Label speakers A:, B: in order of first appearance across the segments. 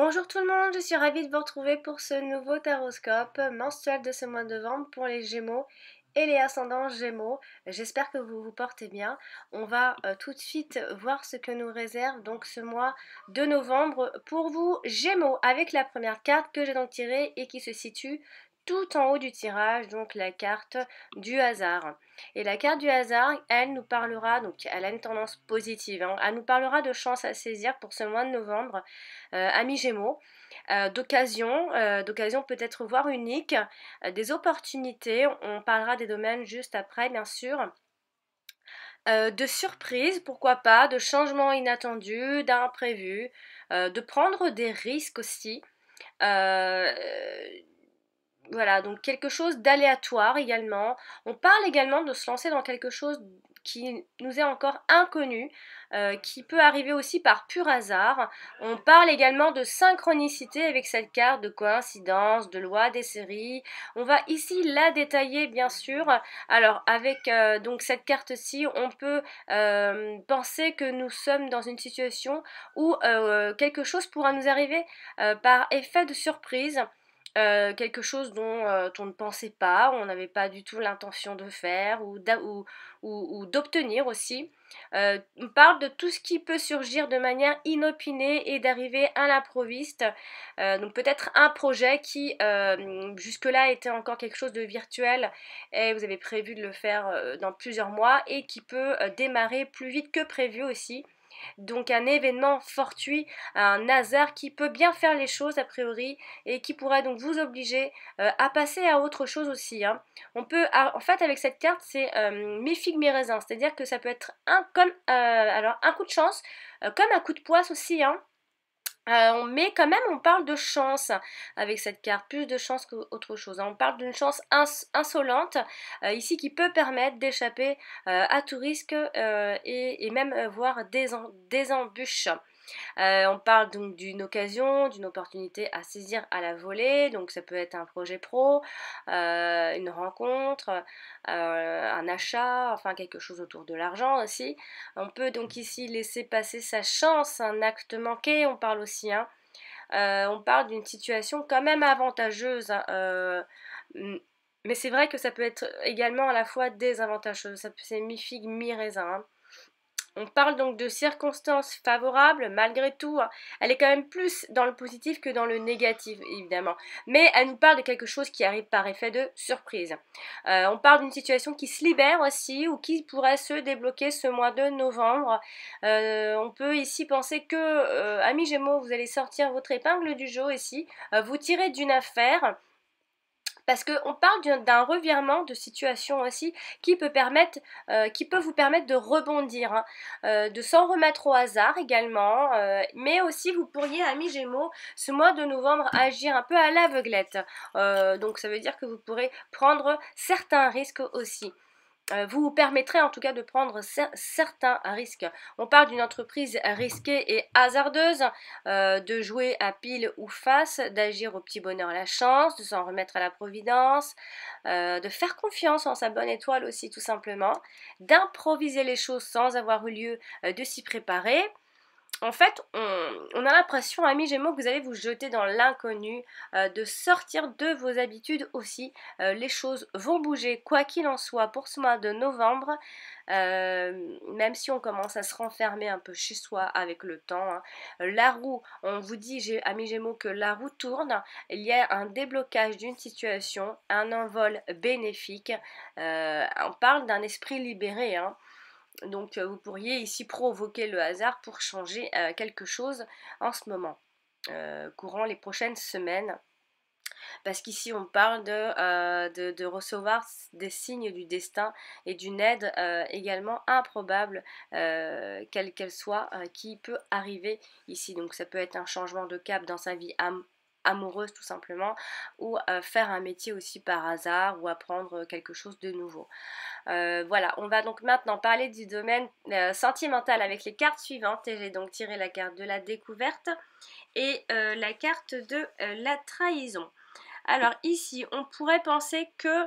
A: Bonjour tout le monde, je suis ravie de vous retrouver pour ce nouveau taroscope mensuel de ce mois de novembre pour les Gémeaux et les ascendants Gémeaux. J'espère que vous vous portez bien. On va tout de suite voir ce que nous réserve donc ce mois de novembre pour vous Gémeaux avec la première carte que j'ai donc tirée et qui se situe tout en haut du tirage, donc la carte du hasard. Et la carte du hasard, elle nous parlera, donc elle a une tendance positive, hein, elle nous parlera de chance à saisir pour ce mois de novembre, amis Gémeaux, d'occasion peut-être voire unique, des opportunités, on parlera des domaines juste après bien sûr, de surprises, pourquoi pas, de changements inattendus, d'imprévus, de prendre des risques aussi. Euh, voilà, donc quelque chose d'aléatoire également. On parle également de se lancer dans quelque chose qui nous est encore inconnu, qui peut arriver aussi par pur hasard. On parle également de synchronicité avec cette carte, de coïncidence, de loi des séries. On va ici la détailler bien sûr. Alors avec donc cette carte-ci, on peut penser que nous sommes dans une situation où quelque chose pourra nous arriver par effet de surprise. Quelque chose dont on ne pensait pas, on n'avait pas du tout l'intention de faire ou d'obtenir aussi. On parle de tout ce qui peut surgir de manière inopinée et d'arriver à l'improviste. Donc peut-être un projet qui jusque-là était encore quelque chose de virtuel et vous avez prévu de le faire dans plusieurs mois et qui peut démarrer plus vite que prévu aussi. Donc un événement fortuit, un hasard qui peut bien faire les choses a priori et qui pourrait donc vous obliger à passer à autre chose aussi, hein. On peut, en fait avec cette carte c'est mi-figue mi-raisin, c'est-à-dire que ça peut être alors un coup de chance, comme un coup de poisse aussi, hein. Mais quand même on parle de chance avec cette carte, plus de chance qu'autre chose, hein. On parle d'une chance insolente ici qui peut permettre d'échapper à tout risque et même voir des embûches. On parle donc d'une occasion, d'une opportunité à saisir à la volée, donc ça peut être un projet pro, une rencontre, un achat, enfin quelque chose autour de l'argent aussi. On peut donc ici laisser passer sa chance, un acte manqué, on parle aussi, hein. On parle d'une situation quand même avantageuse, hein, mais c'est vrai que ça peut être également à la fois désavantageux, c'est mi-figue, mi-raisin, hein. On parle donc de circonstances favorables, malgré tout, hein. Elle est quand même plus dans le positif que dans le négatif, évidemment. Mais elle nous parle de quelque chose qui arrive par effet de surprise. On parle d'une situation qui se libère aussi, ou qui pourrait se débloquer ce mois de novembre. On peut ici penser que, amis Gémeaux, vous allez sortir votre épingle du jeu ici, vous tirez d'une affaire. Parce qu'on parle d'un revirement de situation aussi qui peut vous permettre de rebondir, hein, de s'en remettre au hasard également, mais aussi vous pourriez, amis Gémeaux, ce mois de novembre agir un peu à l'aveuglette. Donc ça veut dire que vous pourrez prendre certains risques aussi. Vous permettrez en tout cas de prendre certains risques. On parle d'une entreprise risquée et hasardeuse, de jouer à pile ou face, d'agir au petit bonheur à la chance, de s'en remettre à la providence, de faire confiance en sa bonne étoile aussi tout simplement, d'improviser les choses sans avoir eu lieu de s'y préparer. En fait, on a l'impression, amis Gémeaux, que vous allez vous jeter dans l'inconnu, de sortir de vos habitudes aussi. Les choses vont bouger, quoi qu'il en soit, pour ce mois de novembre, même si on commence à se renfermer un peu chez soi avec le temps, hein. La roue, on vous dit, amis Gémeaux, que la roue tourne, il y a un déblocage d'une situation, un envol bénéfique, on parle d'un esprit libéré, hein. Donc vous pourriez ici provoquer le hasard pour changer quelque chose en ce moment, courant les prochaines semaines. Parce qu'ici on parle de recevoir des signes du destin et d'une aide également improbable, quelle qu'elle soit, qui peut arriver ici. Donc ça peut être un changement de cap dans sa vie amoureuse tout simplement, ou faire un métier aussi par hasard, ou apprendre quelque chose de nouveau. Voilà, on va donc maintenant parler du domaine sentimental avec les cartes suivantes, et j'ai donc tiré la carte de la découverte et la carte de la trahison. Alors ici, on pourrait penser que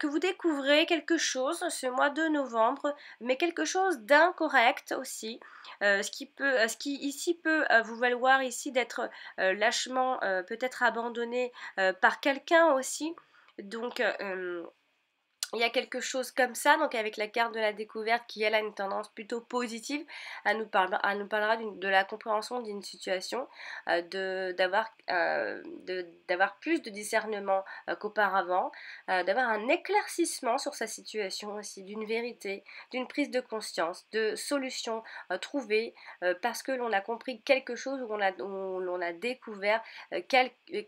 A: vous découvrez quelque chose ce mois de novembre, mais quelque chose d'incorrect aussi, ce qui ici peut vous valoir ici d'être lâchement peut-être abandonné par quelqu'un aussi. Donc il y a quelque chose comme ça, donc avec la carte de la découverte qui elle a une tendance plutôt positive, elle nous parlera de la compréhension d'une situation, d'avoir plus de discernement qu'auparavant, d'avoir un éclaircissement sur sa situation aussi, d'une vérité, d'une prise de conscience, de solutions trouvées parce que l'on a compris quelque chose ou l'on a découvert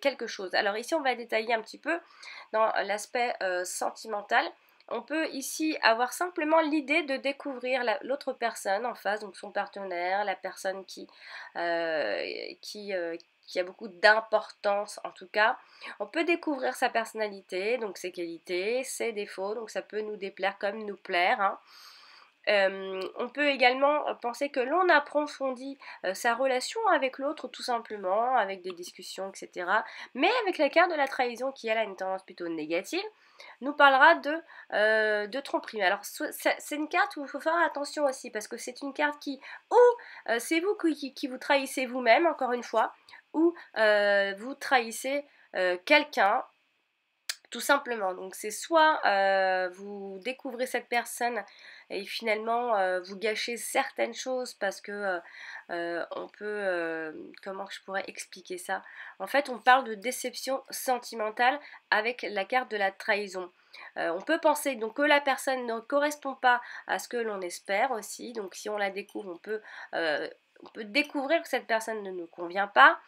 A: quelque chose. Alors ici on va détailler un petit peu dans l'aspect sentimental. On peut ici avoir simplement l'idée de découvrir l'autre personne en face, donc son partenaire, la personne euh, qui, euh, qui a beaucoup d'importance en tout cas. On peut découvrir sa personnalité, donc ses qualités, ses défauts, donc ça peut nous déplaire comme nous plaire, hein. On peut également penser que l'on approfondit sa relation avec l'autre tout simplement, avec des discussions, etc. Mais avec la carte de la trahison qui elle a une tendance plutôt négative, nous parlera de tromperie. Alors c'est une carte où il faut faire attention aussi parce que c'est une carte ou c'est vous qui vous trahissez vous-même, encore une fois, ou vous trahissez quelqu'un tout simplement. Donc c'est soit vous découvrez cette personne et finalement vous gâchez certaines choses parce que on peut comment je pourrais expliquer ça? En fait, on parle de déception sentimentale avec la carte de la trahison. On peut penser donc que la personne ne correspond pas à ce que l'on espère aussi. Donc si on la découvre, on peut découvrir que cette personne ne nous convient pas,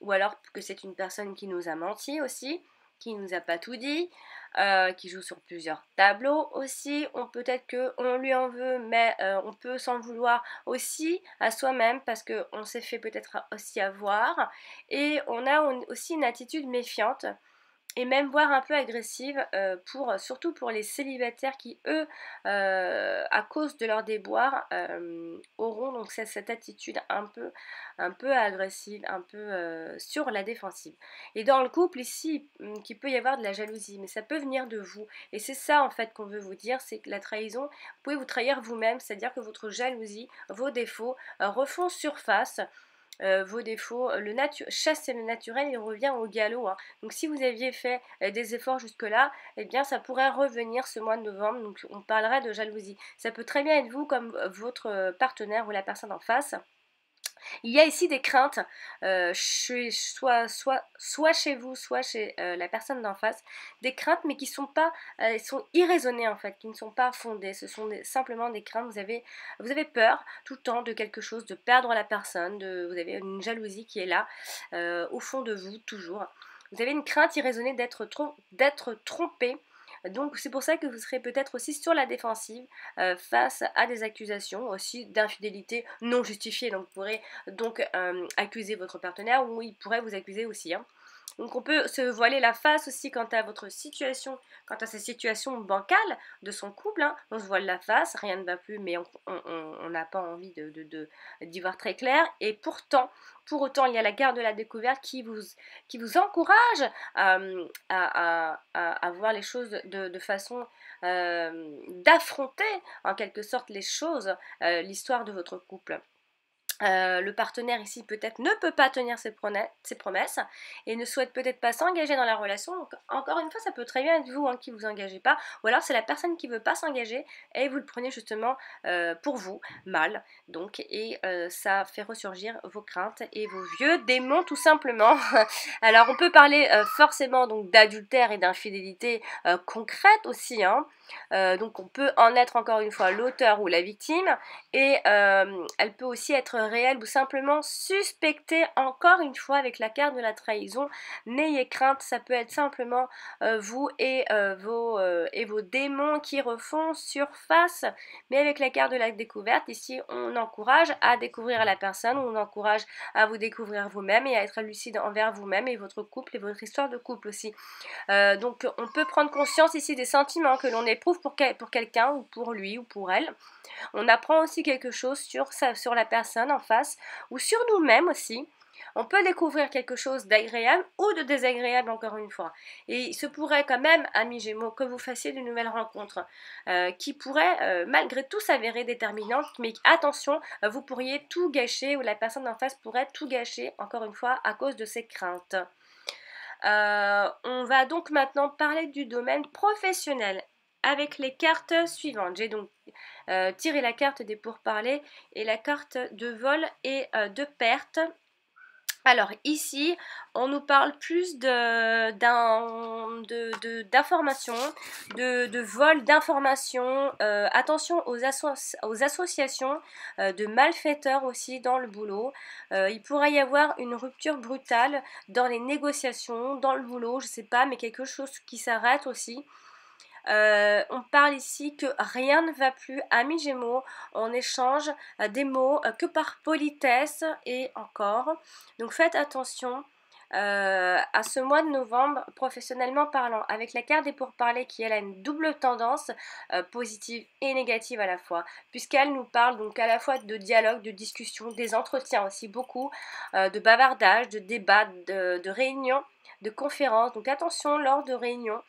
A: ou alors que c'est une personne qui nous a menti aussi, qui nous a pas tout dit, qui joue sur plusieurs tableaux aussi. Peut-être qu'on lui en veut, mais on peut s'en vouloir aussi à soi-même parce qu'on s'est fait peut-être aussi avoir. Et on a aussi une attitude méfiante et même voire un peu agressive surtout pour les célibataires qui eux à cause de leur déboire auront donc cette attitude un peu agressive, un peu sur la défensive. Et dans le couple ici qu'il peut y avoir de la jalousie, mais ça peut venir de vous, et c'est ça en fait qu'on veut vous dire, c'est que la trahison, vous pouvez vous trahir vous-même, c'est à dire que votre jalousie, vos défauts refont surface. Vos défauts, chasser le naturel, il revient au galop, hein. Donc si vous aviez fait des efforts jusque-là, eh bien ça pourrait revenir ce mois de novembre, donc on parlerait de jalousie. Ça peut très bien être vous comme votre partenaire ou la personne en face. Il y a ici des craintes, soit chez vous, soit chez la personne d'en face, des craintes mais qui sont pas, sont irraisonnées en fait, qui ne sont pas fondées. Ce sont simplement des craintes. Vous avez peur tout le temps de quelque chose, de perdre la personne, vous avez une jalousie qui est là, au fond de vous toujours. Vous avez une crainte irraisonnée d'être trompé. Donc c'est pour ça que vous serez peut-être aussi sur la défensive face à des accusations aussi d'infidélité non justifiée. Donc vous pourrez donc accuser votre partenaire ou il pourrait vous accuser aussi, hein. Donc on peut se voiler la face aussi quant à votre situation, quant à sa situation bancale de son couple, hein. On se voile la face, rien ne va plus, mais on n'a pas envie d'y voir très clair. Et pour autant, il y a la carte de la découverte qui vous encourage à voir les choses de façon d'affronter en quelque sorte les choses, l'histoire de votre couple. Le partenaire ici peut-être ne peut pas tenir ses promesses et ne souhaite peut-être pas s'engager dans la relation. Donc encore une fois, ça peut très bien être vous qui vous engagez pas, ou alors c'est la personne qui veut pas s'engager et vous le prenez justement pour vous, mal. Donc et ça fait ressurgir vos craintes et vos vieux démons tout simplement. Alors on peut parler forcément donc d'adultère et d'infidélité concrète aussi, hein. Donc on peut en être encore une fois l'auteur ou la victime et elle peut aussi être réelle ou simplement suspectée encore une fois avec la carte de la trahison. N'ayez crainte, ça peut être simplement vous et vos démons qui refont surface, mais avec la carte de la découverte ici on encourage à découvrir la personne, on encourage à vous découvrir vous-même et à être lucide envers vous-même et votre couple et votre histoire de couple aussi. Donc on peut prendre conscience ici des sentiments que l'on éprouve pour quelqu'un ou pour lui ou pour elle. On apprend aussi quelque chose sur la personne en face ou sur nous-mêmes aussi. On peut découvrir quelque chose d'agréable ou de désagréable encore une fois. Et il se pourrait quand même, amis Gémeaux, que vous fassiez de nouvelles rencontres qui pourraient malgré tout s'avérer déterminantes. Mais attention, vous pourriez tout gâcher ou la personne en face pourrait tout gâcher encore une fois à cause de ses craintes. On va donc maintenant parler du domaine professionnel avec les cartes suivantes. J'ai donc tiré la carte des pourparlers et la carte de vol et de perte. Alors ici, on nous parle plus d'informations, de vol d'informations. Attention aux associations de malfaiteurs aussi dans le boulot. Il pourrait y avoir une rupture brutale dans les négociations, dans le boulot, je ne sais pas, mais quelque chose qui s'arrête aussi. On parle ici que rien ne va plus, amis Gémeaux, on échange des mots que par politesse et encore. Donc faites attention à ce mois de novembre, professionnellement parlant, avec la carte des pourparlers qui elle a une double tendance positive et négative à la fois, puisqu'elle nous parle donc à la fois de dialogue, de discussion, des entretiens aussi beaucoup, de bavardage, de débats, de réunions, de conférences. Donc attention lors de réunions.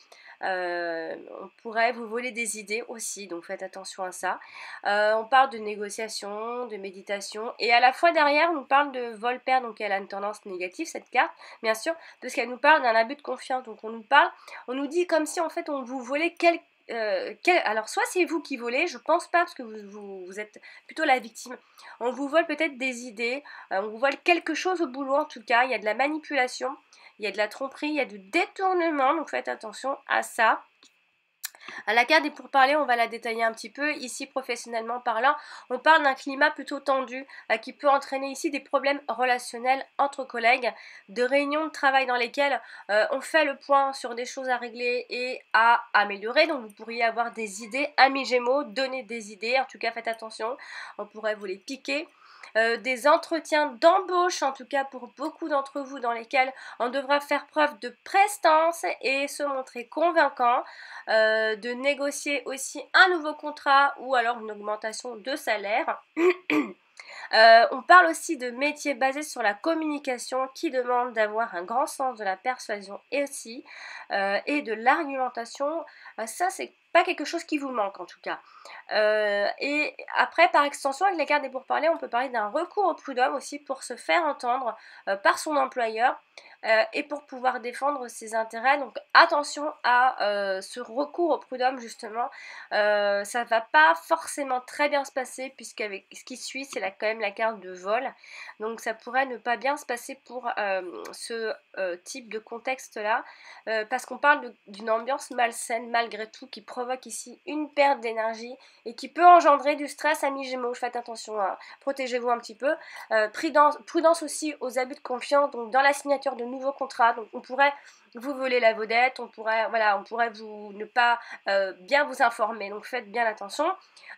A: On pourrait vous voler des idées aussi, donc faites attention à ça. On parle de négociation, de méditation, et à la fois derrière on nous parle de vol-perte, donc elle a une tendance négative cette carte, bien sûr, parce qu'elle nous parle d'un abus de confiance, donc on nous dit comme si en fait on vous volait alors soit c'est vous qui volez, je pense pas parce que vous êtes plutôt la victime, on vous vole peut-être des idées, on vous vole quelque chose au boulot en tout cas, il y a de la manipulation, il y a de la tromperie, il y a du détournement, donc faites attention à ça. À la carte des pourparlers, on va la détailler un petit peu. Ici, professionnellement parlant, on parle d'un climat plutôt tendu qui peut entraîner ici des problèmes relationnels entre collègues, de réunions de travail dans lesquelles on fait le point sur des choses à régler et à améliorer. Donc vous pourriez avoir des idées, amis Gémeaux, donner des idées. En tout cas, faites attention, on pourrait vous les piquer. Des entretiens d'embauche, en tout cas pour beaucoup d'entre vous, dans lesquels on devra faire preuve de prestance et se montrer convaincant, de négocier aussi un nouveau contrat ou alors une augmentation de salaire. On parle aussi de métiers basés sur la communication qui demandent d'avoir un grand sens de la persuasion et aussi et de l'argumentation. Ça, c'est pas quelque chose qui vous manque en tout cas. Et après, par extension, avec les cartes des pourparlers, on peut parler d'un recours au prud'homme aussi pour se faire entendre par son employeur et pour pouvoir défendre ses intérêts. Donc attention à ce recours au prud'homme justement. Ça va pas forcément très bien se passer puisqu'avec ce qui suit c'est quand même la carte de vol, donc ça pourrait ne pas bien se passer pour ce type de contexte là, parce qu'on parle d'une ambiance malsaine malgré tout qui provoque ici une perte d'énergie et qui peut engendrer du stress, amis Gémeaux. Faites attention, protégez-vous un petit peu. Prudence aussi aux abus de confiance, donc dans la signature de nouveaux contrats, donc on pourrait vous voler la vedette, on pourrait vous ne pas bien vous informer, donc faites bien attention.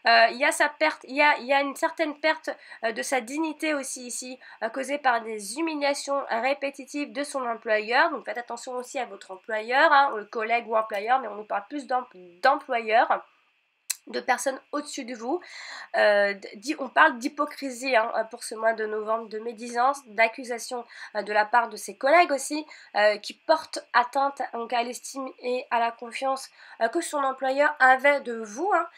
A: Il y a sa perte, il y a une certaine perte de sa dignité aussi ici, causée par des humiliations répétitives de son employeur, donc faites attention aussi à votre employeur, hein, le collègue ou employeur, mais on nous parle plus d'employeur, de personnes au-dessus de vous. On parle d'hypocrisie hein, pour ce mois de novembre, de médisance, d'accusation de la part de ses collègues aussi, qui portent atteinte donc, à l'estime et à la confiance que son employeur avait de vous. Hein.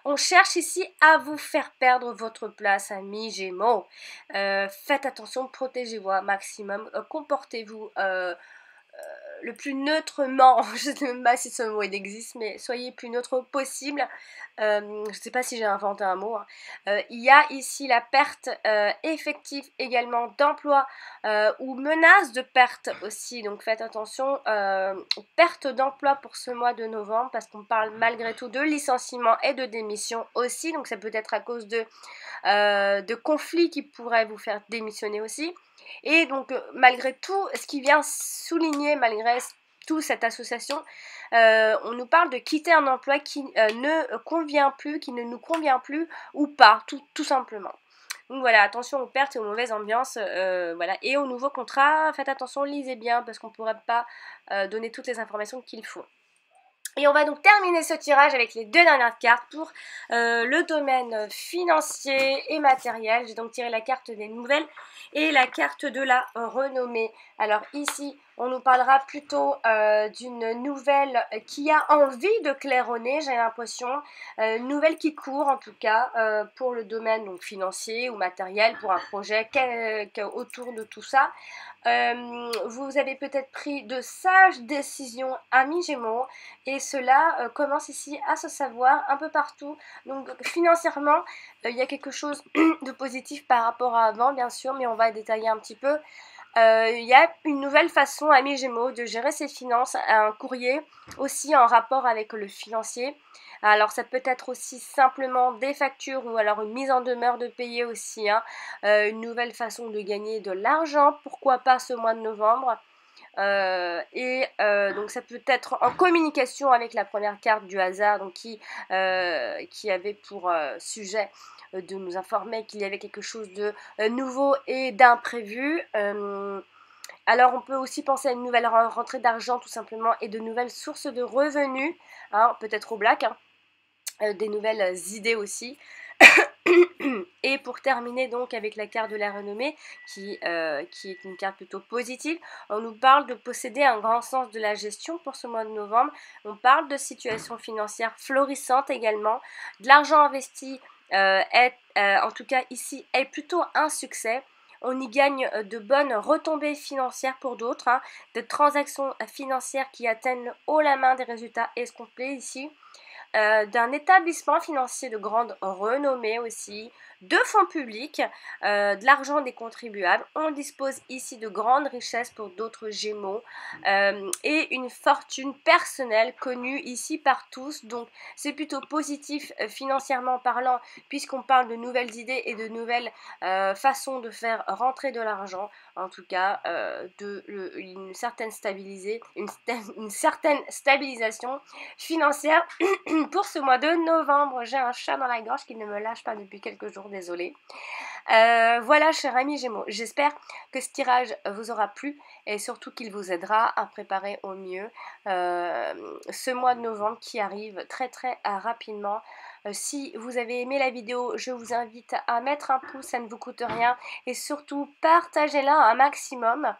A: On cherche ici à vous faire perdre votre place, amis Gémeaux. Faites attention, protégez-vous un maximum, comportez-vous le plus neutrement, je ne sais même pas si ce mot il existe, mais soyez le plus neutre possible. Je ne sais pas si j'ai inventé un mot. Hein. Il y a ici la perte effective également d'emploi ou menace de perte aussi. Donc faites attention, perte d'emploi pour ce mois de novembre parce qu'on parle malgré tout de licenciement et de démission aussi. Donc ça peut être à cause de conflits qui pourraient vous faire démissionner aussi. Et donc malgré tout, ce qui vient souligner malgré tout cette association, on nous parle de quitter un emploi qui ne convient plus, qui ne nous convient plus ou pas, tout simplement. Donc voilà, attention aux pertes et aux mauvaises ambiances, voilà. Et aux nouveaux contrats, faites attention, lisez bien parce qu'on ne pourrait pas donner toutes les informations qu'il faut. Et on va donc terminer ce tirage avec les 2 dernières cartes pour le domaine financier et matériel. J'ai donc tiré la carte des nouvelles et la carte de la renommée. Alors ici, on nous parlera plutôt d'une nouvelle qui a envie de claironner, j'ai l'impression. Une nouvelle qui court en tout cas pour le domaine donc, financier ou matériel, pour un projet autour de tout ça. Vous avez peut-être pris de sages décisions, amis Gémeaux, et cela commence ici à se savoir un peu partout. Donc financièrement, il y a quelque chose de positif par rapport à avant, bien sûr, mais on va détailler un petit peu. Il y a une nouvelle façon, amis Gémeaux, de gérer ses finances, un courrier aussi en rapport avec le financier. Alors ça peut être aussi simplement des factures ou alors une mise en demeure de payer aussi, hein. Une nouvelle façon de gagner de l'argent, pourquoi pas ce mois de novembre. Donc ça peut être en communication avec la première carte du hasard, donc qui avait pour sujet de nous informer qu'il y avait quelque chose de nouveau et d'imprévu. Alors on peut aussi penser à une nouvelle rentrée d'argent tout simplement et de nouvelles sources de revenus, hein, peut-être au black, hein, des nouvelles idées aussi. Et pour terminer donc avec la carte de la renommée qui est une carte plutôt positive, on nous parle de posséder un grand sens de la gestion pour ce mois de novembre. On parle de situation financière florissante également. De l'argent investi en tout cas ici est plutôt un succès. On y gagne de bonnes retombées financières pour d'autres, hein, de transactions financières qui atteignent haut la main des résultats escomptés ici. D'un établissement financier de grande renommée aussi, de fonds publics, de l'argent des contribuables. On dispose ici de grandes richesses pour d'autres Gémeaux et une fortune personnelle connue ici par tous. Donc c'est plutôt positif financièrement parlant puisqu'on parle de nouvelles idées et de nouvelles façons de faire rentrer de l'argent. En tout cas, une certaine stabilisation financière pour ce mois de novembre. J'ai un chat dans la gorge qui ne me lâche pas depuis quelques jours, désolée. Voilà, chers amis Gémeaux, j'espère que ce tirage vous aura plu et surtout qu'il vous aidera à préparer au mieux ce mois de novembre qui arrive très très rapidement. Si vous avez aimé la vidéo, je vous invite à mettre un pouce, ça ne vous coûte rien, et surtout partagez-la un maximum.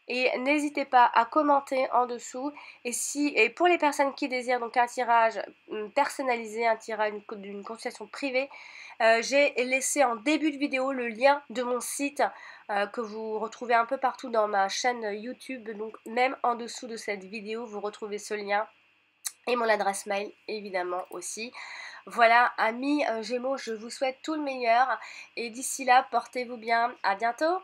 A: Et n'hésitez pas à commenter en dessous. Et pour les personnes qui désirent donc un tirage personnalisé, un tirage d'une consultation privée, j'ai laissé en début de vidéo le lien de mon site que vous retrouvez un peu partout dans ma chaîne YouTube. Donc même en dessous de cette vidéo, vous retrouvez ce lien et mon adresse mail évidemment aussi. Voilà, amis Gémeaux, je vous souhaite tout le meilleur et d'ici là, portez-vous bien. À bientôt.